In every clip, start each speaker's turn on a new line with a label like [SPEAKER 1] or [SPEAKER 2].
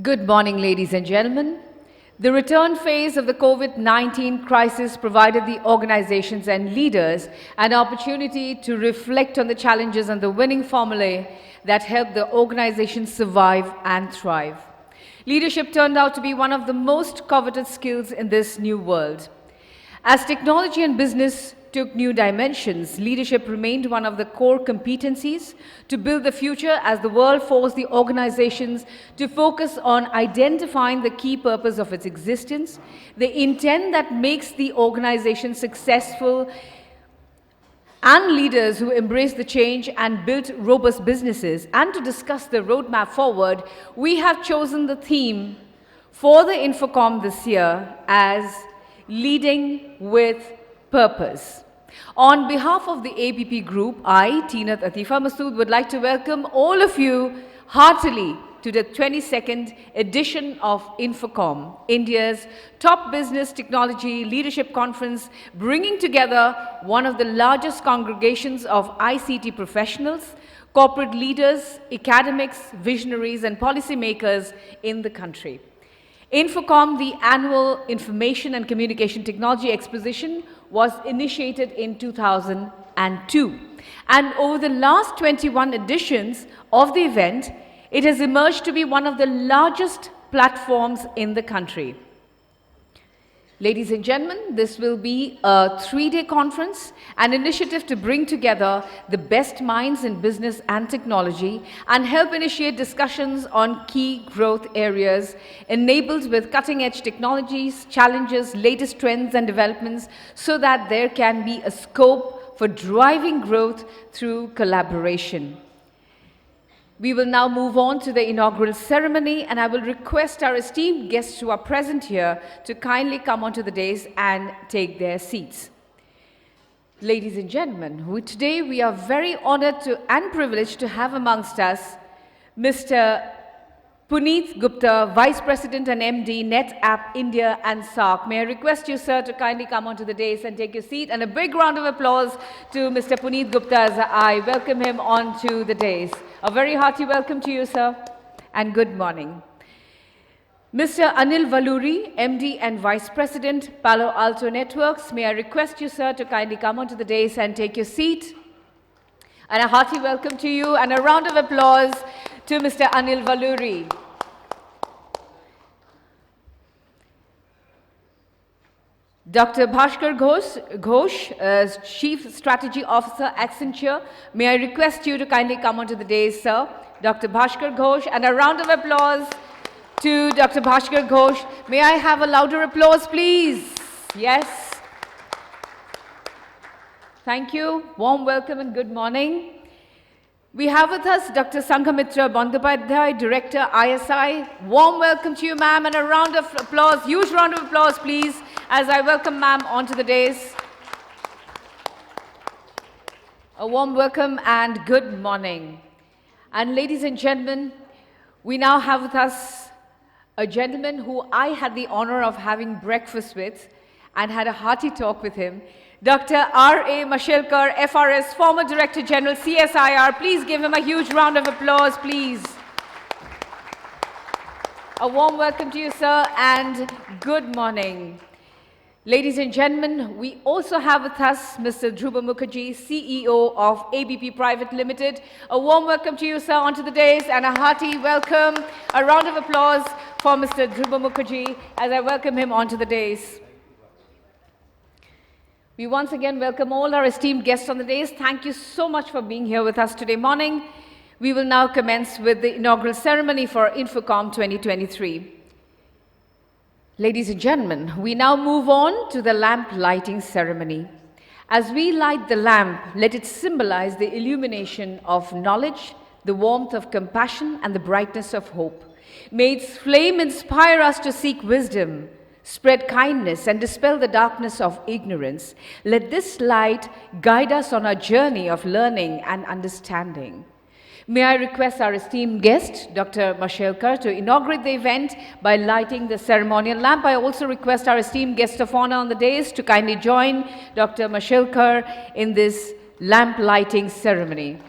[SPEAKER 1] Good morning, ladies and gentlemen. The return phase of the COVID-19 crisis provided the organizations and leaders an opportunity to reflect on the challenges and the winning formulae that helped the organization survive and thrive. Leadership turned out to be one of the most coveted skills in this new world. As technology and business took new dimensions, leadership remained one of the core competencies to build the future as the world forced the organizations to focus on identifying the key purpose of its existence, the intent that makes the organization successful, and leaders who embrace the change and build robust businesses. And to discuss the roadmap forward, we have chosen the theme for the INFOCOM this year as Leading with Purpose. On behalf of the ABP Group, I, Teenat Atifa Masood, would like to welcome all of you heartily to the 22nd edition of INFOCOM, India's top business technology leadership conference, bringing together one of the largest congregations of ICT professionals, corporate leaders, academics, visionaries, and policymakers in the country. INFOCOM, the annual Information and Communication Technology Exposition, was initiated in 2002. And over the last 21 editions of the event, it has emerged to be one of the largest platforms in the country. Ladies and gentlemen, this will be a 3-day conference, an initiative to bring together the best minds in business and technology and help initiate discussions on key growth areas enabled with cutting-edge technologies, challenges, latest trends and developments so that there can be a scope for driving growth through collaboration. We will now move on to the inaugural ceremony, and I will request our esteemed guests who are present here to kindly come onto the dais and take their seats. Ladies and gentlemen, today we are very honored and privileged to have amongst us Mr. Puneet Gupta, Vice President and MD, Netapp, India and SAARC. May I request you, sir, to kindly come onto the dais and take your seat, and a big round of applause to Mr. Puneet Gupta as I welcome him onto the dais. A very hearty welcome to you, sir, and good morning. Mr. Anil Valluri, MD and Vice President, Palo Alto Networks. May I request you, sir, to kindly come onto the dais and take your seat. And a hearty welcome to you, and a round of applause to Mr. Anil Valluri. Dr. Bhaskar Ghosh, Chief Strategy Officer, Accenture. May I request you to kindly come onto the dais, sir. Dr. Bhaskar Ghosh, and a round of applause to Dr. Bhaskar Ghosh. May I have a louder applause, please? Yes. Thank you. Warm welcome and good morning. We have with us Dr. Sanghamitra, Bandyopadhyay, Director, ISI. Warm welcome to you, ma'am, and a round of applause, huge round of applause, please, as I welcome ma'am onto the dais. A warm welcome and good morning. And ladies and gentlemen, we now have with us a gentleman who I had the honor of having breakfast with and had a hearty talk with him. Dr. R.A. Mashelkar-FRS, former Director General, CSIR. Please give him a huge round of applause, please. A warm welcome to you, sir, and good morning. Ladies and gentlemen, we also have with us Mr. Dhruba Mukherjee, CEO of ABP Private Limited. A warm welcome to you, sir, onto the dais, and a hearty welcome. A round of applause for Mr. Dhruba Mukherjee as I welcome him onto the dais. We once again welcome all our esteemed guests on the dais. Thank you so much for being here with us today morning. We will now commence with the inaugural ceremony for INFOCOM 2023. Ladies and gentlemen, we now move on to the lamp lighting ceremony. As we light the lamp, let it symbolize the illumination of knowledge, the warmth of compassion, and the brightness of hope. May its flame inspire us to seek wisdom, spread kindness, and dispel the darkness of ignorance. Let this light guide us on our journey of learning and understanding. May I request our esteemed guest, Dr. Mashelkar, to inaugurate the event by lighting the ceremonial lamp. I also request our esteemed guest of honor on the dais to kindly join Dr. Mashelkar in this lamp lighting ceremony.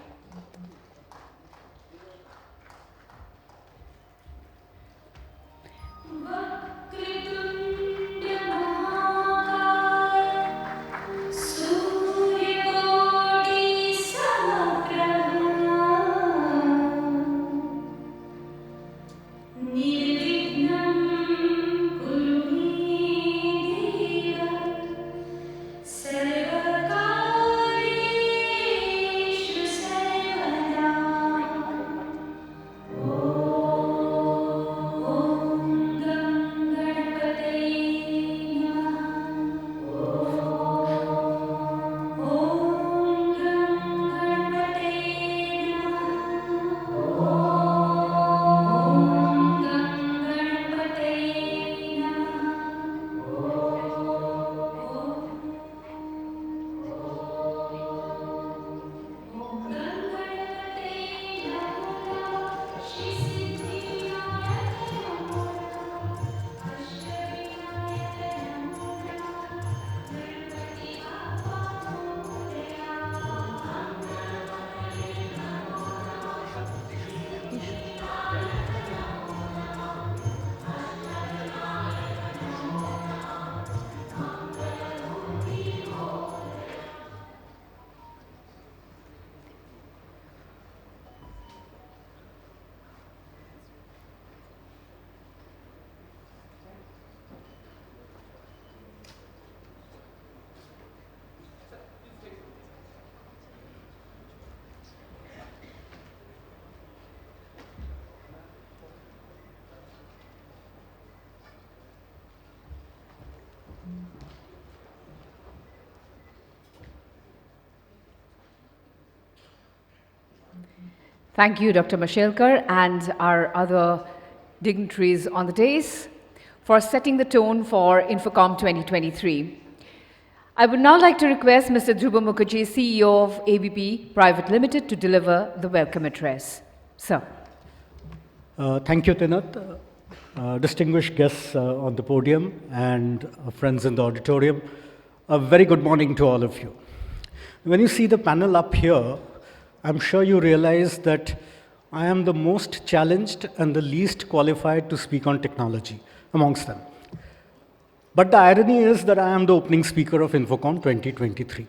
[SPEAKER 1] Thank you, Dr. Mashelkar, and our other dignitaries on the dais for setting the tone for INFOCOM 2023. I would now like to request Mr. Dhruba Mukherjee, CEO of ABP Private Limited, to deliver the welcome address. Sir.
[SPEAKER 2] Thank you, Tinat. Distinguished guests on the podium and friends in the auditorium, a very good morning to all of you. When you see the panel up here, I'm sure you realize that I am the most challenged and the least qualified to speak on technology amongst them. But the irony is that I am the opening speaker of INFOCOM 2023.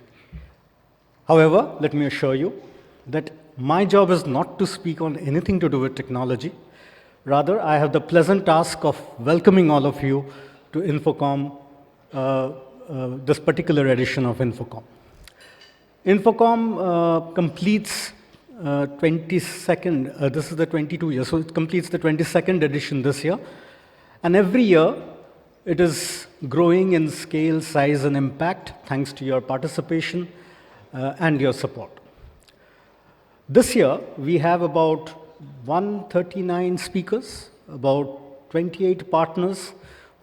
[SPEAKER 2] However, let me assure you that my job is not to speak on anything to do with technology. Rather, I have the pleasant task of welcoming all of you to INFOCOM, this particular edition of INFOCOM. INFOCOM completes 22nd, this is the 22 year, so it completes the 22nd edition this year. And every year, it is growing in scale, size, and impact, thanks to your participation and your support. This year, we have about 139 speakers, about 28 partners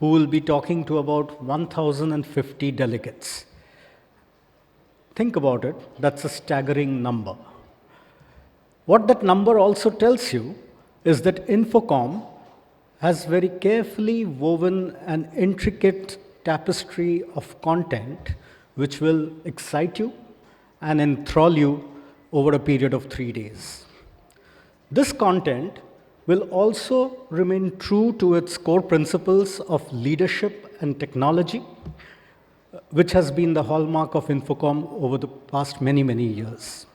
[SPEAKER 2] who will be talking to about 1,050 delegates. Think about it, that's a staggering number. What that number also tells you is that INFOCOM has very carefully woven an intricate tapestry of content which will excite you and enthrall you over a period of 3 days. This content will also remain true to its core principles of leadership and technology, which has been the hallmark of INFOCOM over the past many, many years.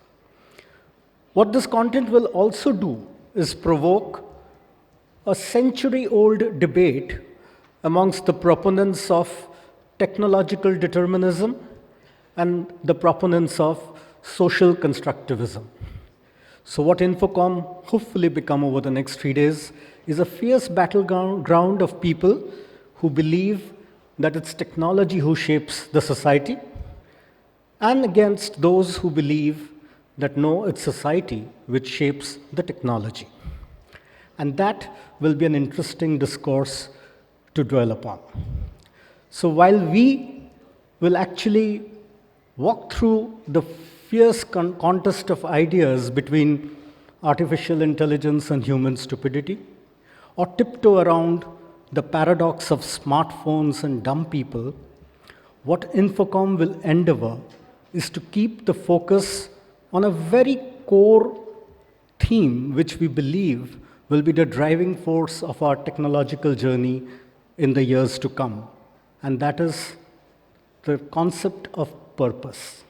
[SPEAKER 2] What this content will also do is provoke a century-old debate amongst the proponents of technological determinism and the proponents of social constructivism. So what INFOCOM hopefully become over the next 3 days is a fierce battleground of people who believe that it's technology who shapes the society, and against those who believe that no, it's society which shapes the technology. And that will be an interesting discourse to dwell upon. So while we will actually walk through the fierce contest of ideas between artificial intelligence and human stupidity, or tiptoe around the paradox of smartphones and dumb people, what INFOCOM will endeavor is to keep the focus on a very core theme which we believe will be the driving force of our technological journey in the years to come, and that is the concept of purpose.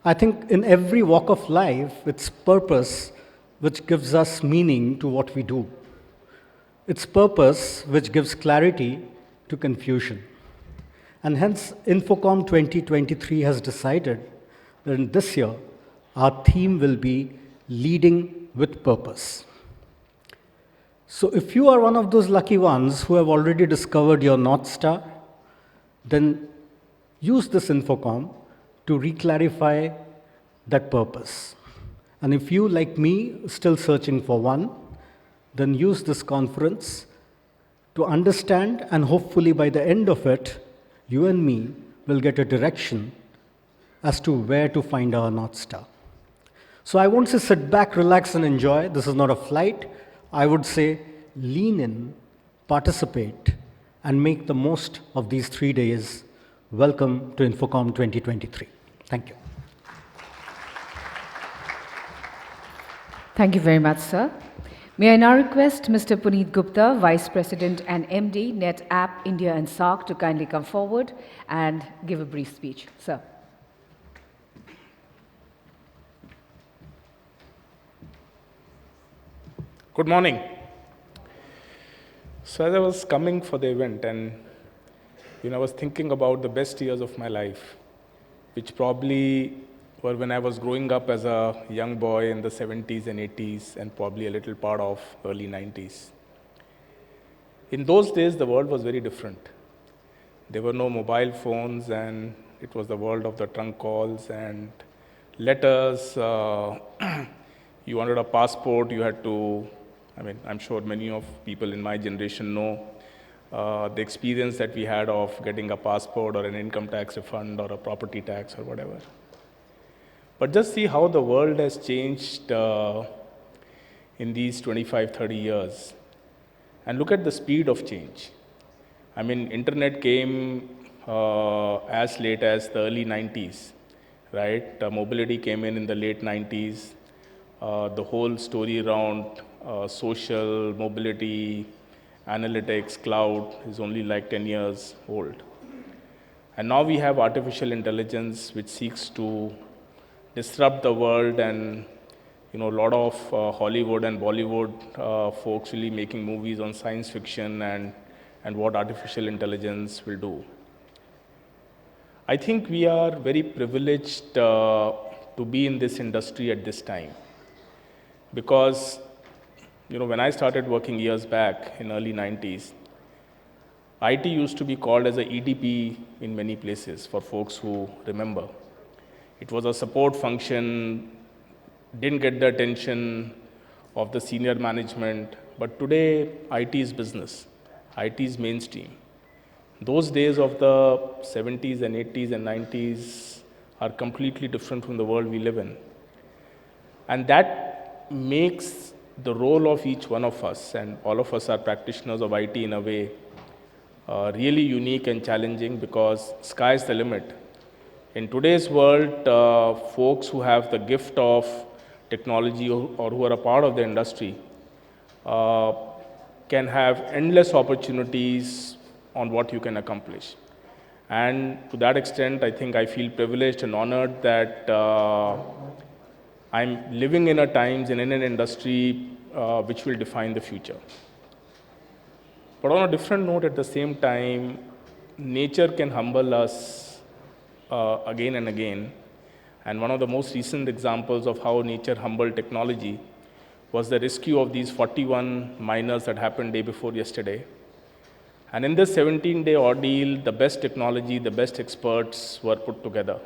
[SPEAKER 2] I think in every walk of life, it's purpose which gives us meaning to what we do. It's purpose which gives clarity to confusion. And hence, INFOCOM 2023 has decided that in this year, our theme will be leading with purpose. So if you are one of those lucky ones who have already discovered your North Star, then use this INFOCOM to reclarify that purpose. And if you, like me, still searching for one, then use this conference to understand, and hopefully by the end of it, you and me will get a direction as to where to find our North Star. So I won't say sit back, relax, and enjoy. This is not a flight. I would say lean in, participate, and make the most of these 3 days. Welcome to INFOCOM 2023. Thank you.
[SPEAKER 1] Thank you very much, sir. May I now request Mr. Puneet Gupta, Vice President and MD, Netapp India and SAARC, to kindly come forward and give a brief speech. Sir.
[SPEAKER 3] Good morning. So as I was coming for the event, and I was thinking about the best years of my life, which probably were when I was growing up as a young boy in the 70s and 80s, and probably a little part of early 90s. In those days, the world was very different. There were no mobile phones, and it was the world of the trunk calls and letters, You wanted a passport, you had to, I'm sure many of people in my generation know the experience that we had of getting a passport or an income tax refund or a property tax or whatever. But just see how the world has changed in these 25, 30 years. And look at the speed of change. Internet came as late as the early 90s, right? Mobility came in the late 90s. The whole story around social mobility, analytics, cloud is only like 10 years old. And now we have artificial intelligence which seeks to disrupt the world, and a lot of Hollywood and Bollywood folks really making movies on science fiction and what artificial intelligence will do. I think we are very privileged to be in this industry at this time, because when I started working years back in early 90s, IT used to be called as a EDP in many places for folks who remember. It was a support function, didn't get the attention of the senior management, but today IT is business, IT is mainstream. Those days of the 70s and 80s and 90s are completely different from the world we live in. And that makes the role of each one of us, and all of us are practitioners of IT in a way, really unique and challenging, because sky's the limit. In today's world, folks who have the gift of technology or who are a part of the industry can have endless opportunities on what you can accomplish. And to that extent, I think I feel privileged and honored that I'm living in a times and in an industry which will define the future. But on a different note, at the same time, nature can humble us again and again. And one of the most recent examples of how nature humbled technology was the rescue of these 41 miners that happened day before yesterday. And in this 17-day ordeal, the best technology, the best experts were put together.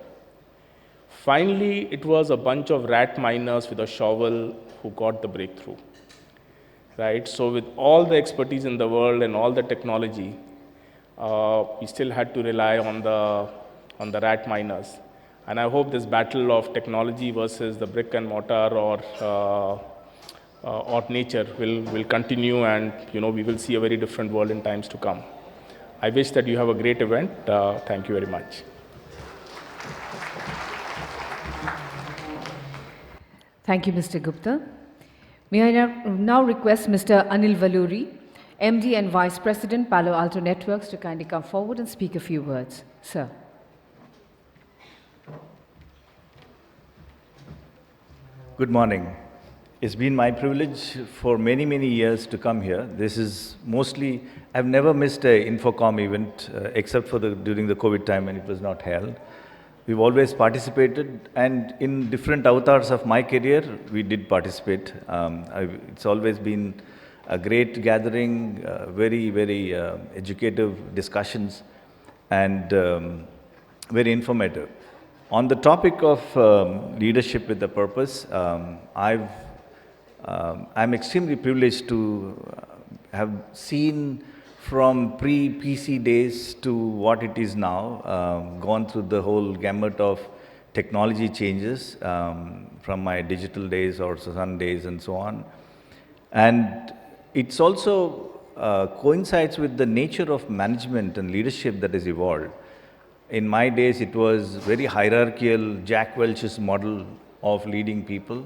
[SPEAKER 3] Finally, it was a bunch of rat miners with a shovel who got the breakthrough, right? So with all the expertise in the world and all the technology, we still had to rely on the rat miners. And I hope this battle of technology versus the brick and mortar or nature will continue, and we will see a very different world in times to come. I wish that you have a great event. Thank you very much.
[SPEAKER 1] Thank you, Mr. Gupta. May I now request Mr. Anil Valluri, MD and Vice President, Palo Alto Networks, to kindly come forward and speak a few words. Sir.
[SPEAKER 4] Good morning. It's been my privilege for many, many years to come here. This is mostly, I've never missed an INFOCOM event except for during the COVID time when it was not held. We've always participated, and in different avatars of my career, we did participate. It's always been a great gathering, very, very educative discussions, and very informative. On the topic of leadership with a purpose, I'm extremely privileged to have seen from pre-PC days to what it is now, gone through the whole gamut of technology changes from my digital days or Sun days and so on. And it's also coincides with the nature of management and leadership that has evolved. In my days, it was very hierarchical, Jack Welch's model of leading people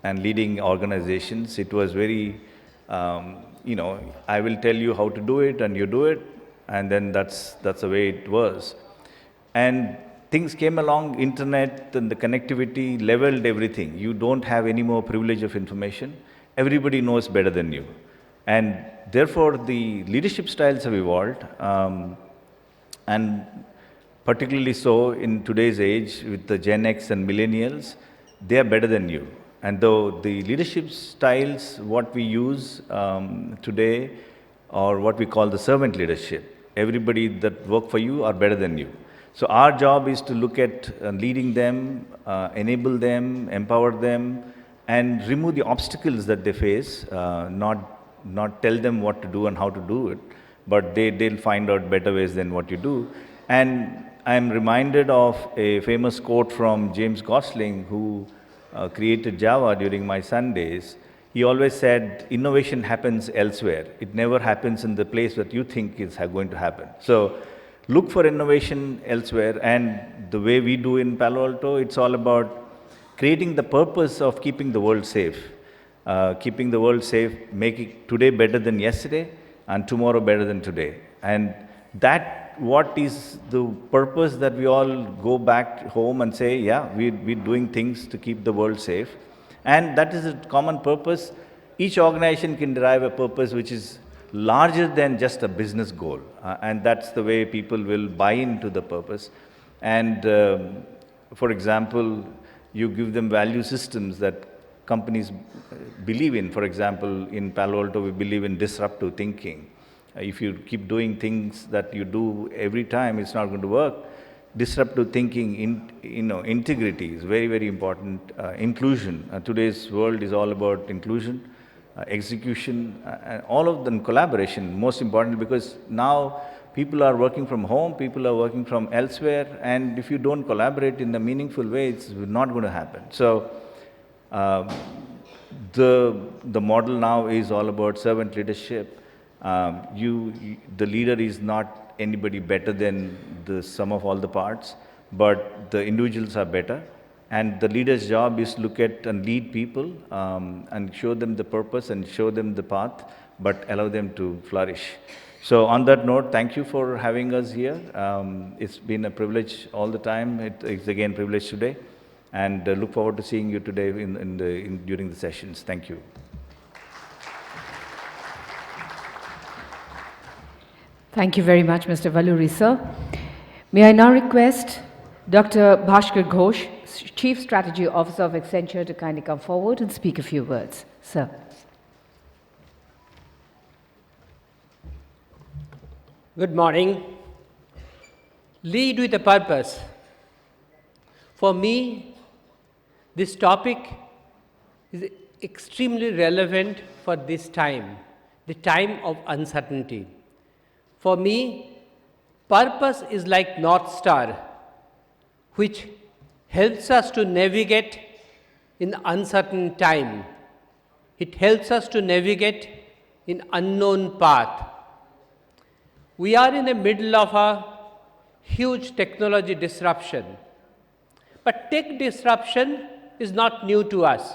[SPEAKER 4] and leading organizations. It was very, I will tell you how to do it and you do it, and then that's the way it was. And things came along, internet and the connectivity leveled everything. You don't have any more privilege of information. Everybody knows better than you. And therefore, the leadership styles have evolved, and particularly so in today's age with the Gen X and millennials, they are better than you. And though the leadership styles, what we use today, or what we call the servant leadership, everybody that work for you are better than you. So our job is to look at leading them, enable them, empower them, and remove the obstacles that they face, not tell them what to do and how to do it, but they'll find out better ways than what you do. And I'm reminded of a famous quote from James Gosling, who created Java during my Sundays. He always said, innovation happens elsewhere. It never happens in the place that you think is going to happen. So look for innovation elsewhere. And the way we do in Palo Alto, it's all about creating the purpose of keeping the world safe. Keeping the world safe, making today better than yesterday, and tomorrow better than today. And that what is the purpose that we all go back home and say, yeah, we're doing things to keep the world safe. And that is a common purpose. Each organization can derive a purpose which is larger than just a business goal. And that's the way people will buy into the purpose. And for example, you give them value systems that companies believe in. For example, in Palo Alto, we believe in disruptive thinking. If you keep doing things that you do every time, it's not going to work. Disruptive thinking, integrity is very, very important. Inclusion. Today's world is all about inclusion, execution, and all of them collaboration, most important, because now people are working from home, people are working from elsewhere, and if you don't collaborate in a meaningful way, it's not going to happen. So the model now is all about servant leadership. The leader is not anybody better than the sum of all the parts, but the individuals are better. And the leader's job is to look at and lead people and show them the purpose and show them the path, but allow them to flourish. So on that note, thank you for having us here. It's been a privilege all the time. It's again a privilege today. And look forward to seeing you today during the sessions. Thank you.
[SPEAKER 1] Thank you very much, Mr. Valluri, sir. May I now request Dr. Bhaskar Ghosh, Chief Strategy Officer of Accenture, to kindly come forward and speak a few words. Sir.
[SPEAKER 5] Good morning. Lead with a purpose. For me, this topic is extremely relevant for this time, the time of uncertainty. For me, purpose is like North Star, which helps us to navigate in uncertain time. It helps us to navigate in unknown path. We are in the middle of a huge technology disruption. But tech disruption is not new to us.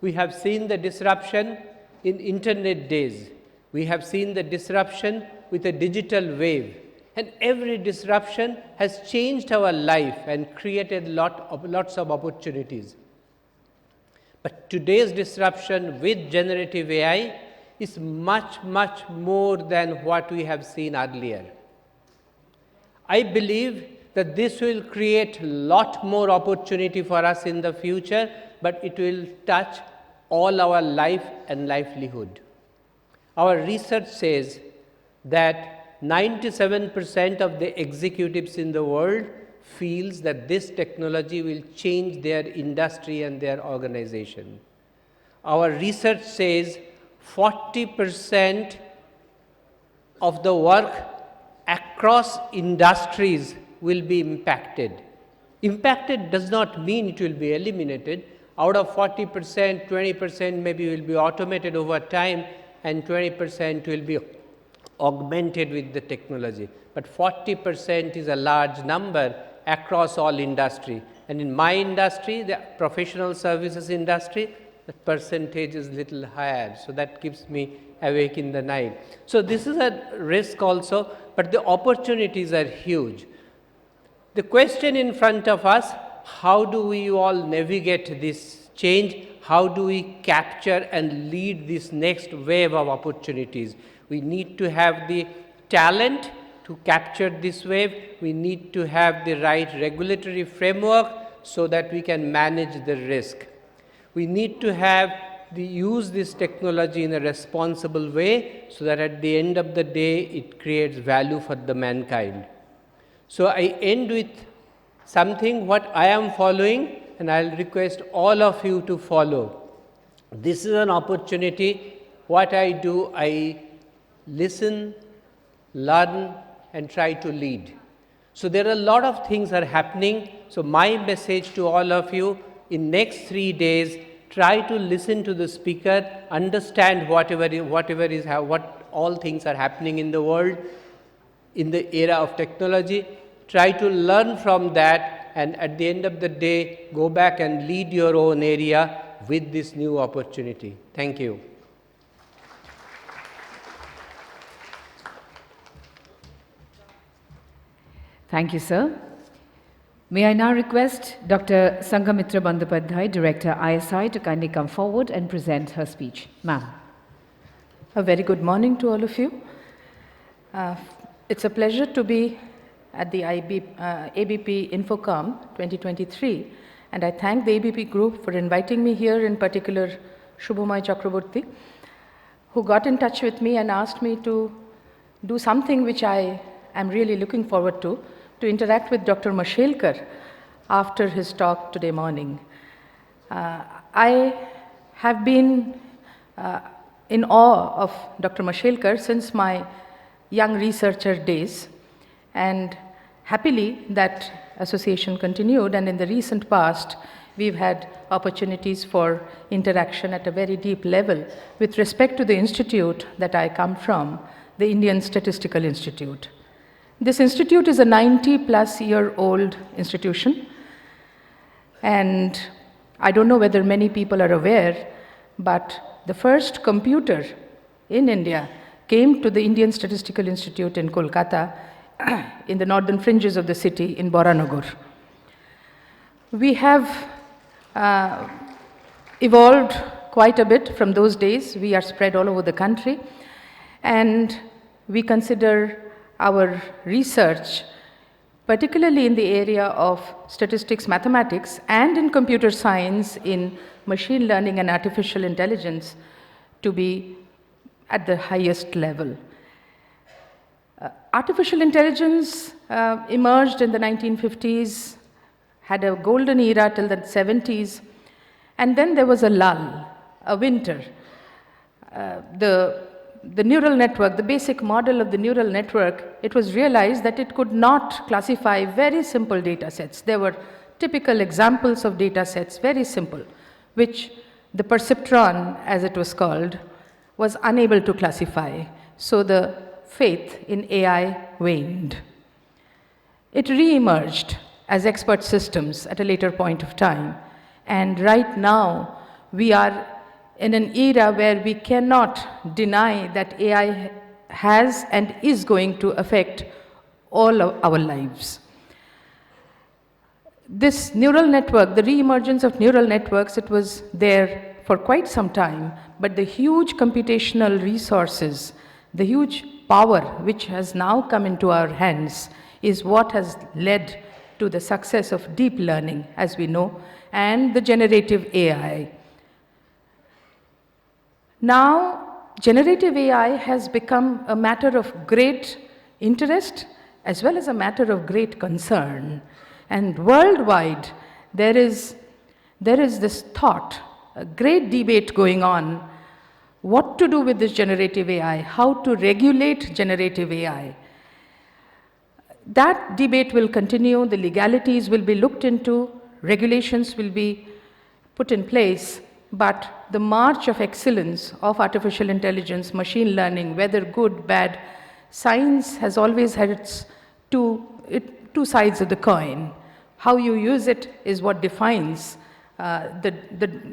[SPEAKER 5] We have seen the disruption in internet days. We have seen the disruption with a digital wave. And every disruption has changed our life and created lots of opportunities. But today's disruption with generative AI is much, much more than what we have seen earlier. I believe that this will create a lot more opportunity for us in the future, but it will touch all our life and livelihood. Our research says that 97% of the executives in the world feels that this technology will change their industry and their organization. Our research says 40% of the work across industries will be impacted. Impacted does not mean it will be eliminated. Out of 40%, 20% maybe will be automated over time, and 20% will be augmented with the technology. But 40% is a large number across all industry. And in my industry, the professional services industry, the percentage is little higher. So that keeps me awake in the night. So this is a risk also, but the opportunities are huge. The question in front of us, how do we all navigate this change? How do we capture and lead this next wave of opportunities? We need to have the talent to capture this wave. We need to have the right regulatory framework so that we can manage the risk. We need to use this technology in a responsible way so that at the end of the day, it creates value for the mankind. So I end with something what I am following and I'll request all of you to follow. This is an opportunity. What I do, I listen, learn, and try to lead. So there are a lot of things are happening. So my message to all of you, in next 3 days, try to listen to the speaker, understand what all things are happening in the world, in the era of technology. Try to learn from that, and at the end of the day, go back and lead your own area with this new opportunity. Thank you.
[SPEAKER 1] Thank you, sir. May I now request Dr. Sanghamitra Bandyopadhyay, Director, ISI, to kindly come forward and present her speech. Ma'am.
[SPEAKER 6] A very good morning to all of you. It's a pleasure to be at the ABP INFOCOM 2023, and I thank the ABP group for inviting me here, in particular Shubhamay Chakraborty, who got in touch with me and asked me to do something which I am really looking forward to interact with Dr. Mashelkar after his talk today morning. I have been in awe of Dr. Mashelkar since my young researcher days, and happily that association continued, and in the recent past we've had opportunities for interaction at a very deep level with respect to the institute that I come from, the Indian Statistical Institute. This institute is a 90-plus-year-old institution, and I don't know whether many people are aware, but the first computer in India came to the Indian Statistical Institute in Kolkata, in the northern fringes of the city in Boranagar. We have evolved quite a bit from those days. We are spread all over the country, and we consider our research, particularly in the area of statistics, mathematics, and in computer science, in machine learning and artificial intelligence, to be at the highest level. Artificial intelligence emerged in the 1950s, had a golden era till the 70s, and then there was a lull, a winter. The neural network, the basic model of the neural network, it was realized that it could not classify very simple data sets. There were typical examples of data sets, very simple, which the perceptron, as it was called, was unable to classify. So the faith in AI waned. It re-emerged as expert systems at a later point of time. And right now, we are in an era where we cannot deny that AI has and is going to affect all of our lives. This neural network, the re-emergence of neural networks, it was there for quite some time, but the huge computational resources, the huge power which has now come into our hands is what has led to the success of deep learning, as we know, and the generative AI. Now, generative AI has become a matter of great interest as well as a matter of great concern. And worldwide, there is this thought, a great debate going on, what to do with this generative AI, how to regulate generative AI. That debate will continue, the legalities will be looked into, regulations will be put in place, but the march of excellence of artificial intelligence, machine learning, whether good, bad, science has always had its two sides of the coin. How you use it is what defines the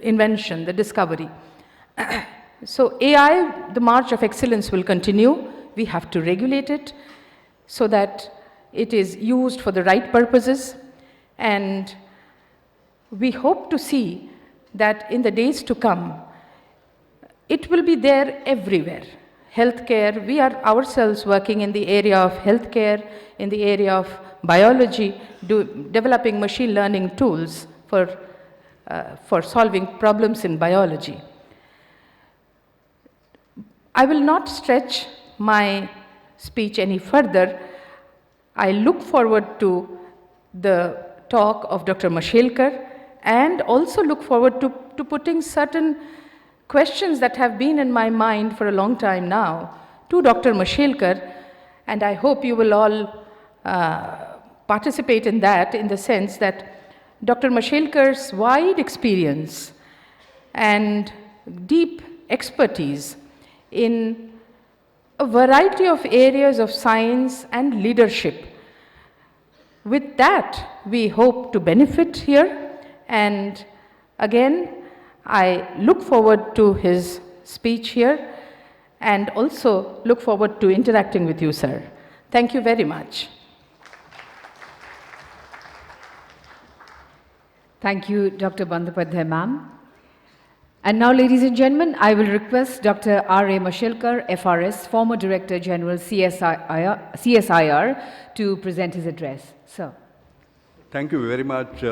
[SPEAKER 6] invention, the discovery. So AI, the march of excellence will continue. We have to regulate it so that it is used for the right purposes, and we hope to see that in the days to come, it will be there everywhere. Healthcare, we are ourselves working in the area of healthcare, in the area of biology, developing machine learning tools for solving problems in biology. I will not stretch my speech any further. I look forward to the talk of Dr. Mashelkar and also look forward to putting certain questions that have been in my mind for a long time now to Dr. Mashelkar, and I hope you will all participate in that, in the sense that Dr. Mashelkar's wide experience and deep expertise in a variety of areas of science and leadership. With that, we hope to benefit here, and again, I look forward to his speech here and also look forward to interacting with you, sir. Thank you very much.
[SPEAKER 1] Thank you, Dr. Bandyopadhyay, ma'am. And now, ladies and gentlemen, I will request Dr. R.A. Mashelkar-FRS, former Director General CSIR, to present his address. Sir.
[SPEAKER 7] Thank you very much,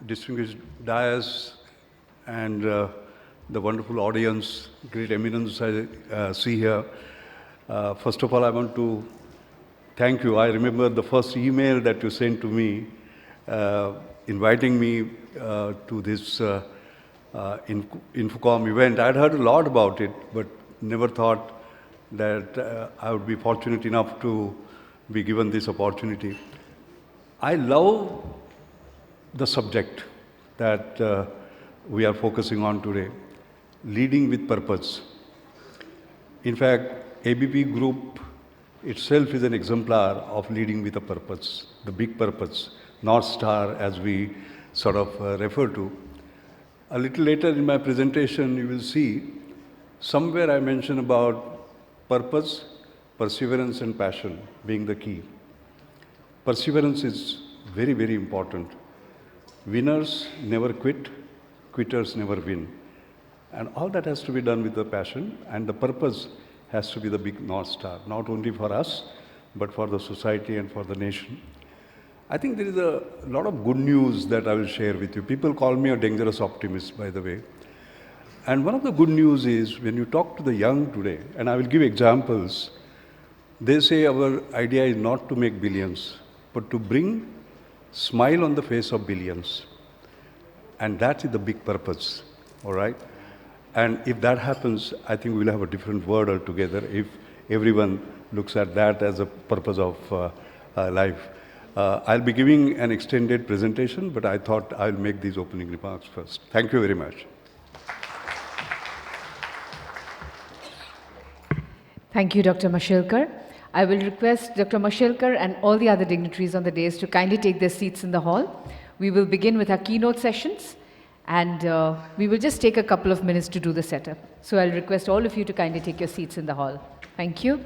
[SPEAKER 7] distinguished dais and the wonderful audience, great eminence I see here. First of all, I want to thank you. I remember the first email that you sent to me, inviting me to this INFOCOM event. I'd heard a lot about it, but never thought that I would be fortunate enough to be given this opportunity. I love the subject that we are focusing on today, leading with purpose. In fact, ABP Group itself is an exemplar of leading with a purpose, the big purpose, North Star as we sort of refer to. A little later in my presentation, you will see somewhere I mention about purpose, perseverance and passion being the key. Perseverance is very, very important. Winners never quit, quitters never win. And all that has to be done with the passion, and the purpose has to be the big North Star, not only for us, but for the society and for the nation. I think there is a lot of good news that I will share with you. People call me a dangerous optimist, by the way. And one of the good news is when you talk to the young today, and I will give examples, they say our idea is not to make billions, but to bring smile on the face of billions. And that is the big purpose, all right? And if that happens, I think we'll have a different world altogether if everyone looks at that as a purpose of life. I'll be giving an extended presentation, but I thought I'll make these opening remarks first. Thank you very much.
[SPEAKER 1] Thank you, Dr. Mashelkar. I will request Dr. Mashelkar and all the other dignitaries on the dais to kindly take their seats in the hall. We will begin with our keynote sessions, and we will just take a couple of minutes to do the setup. So I'll request all of you to kindly take your seats in the hall. Thank you.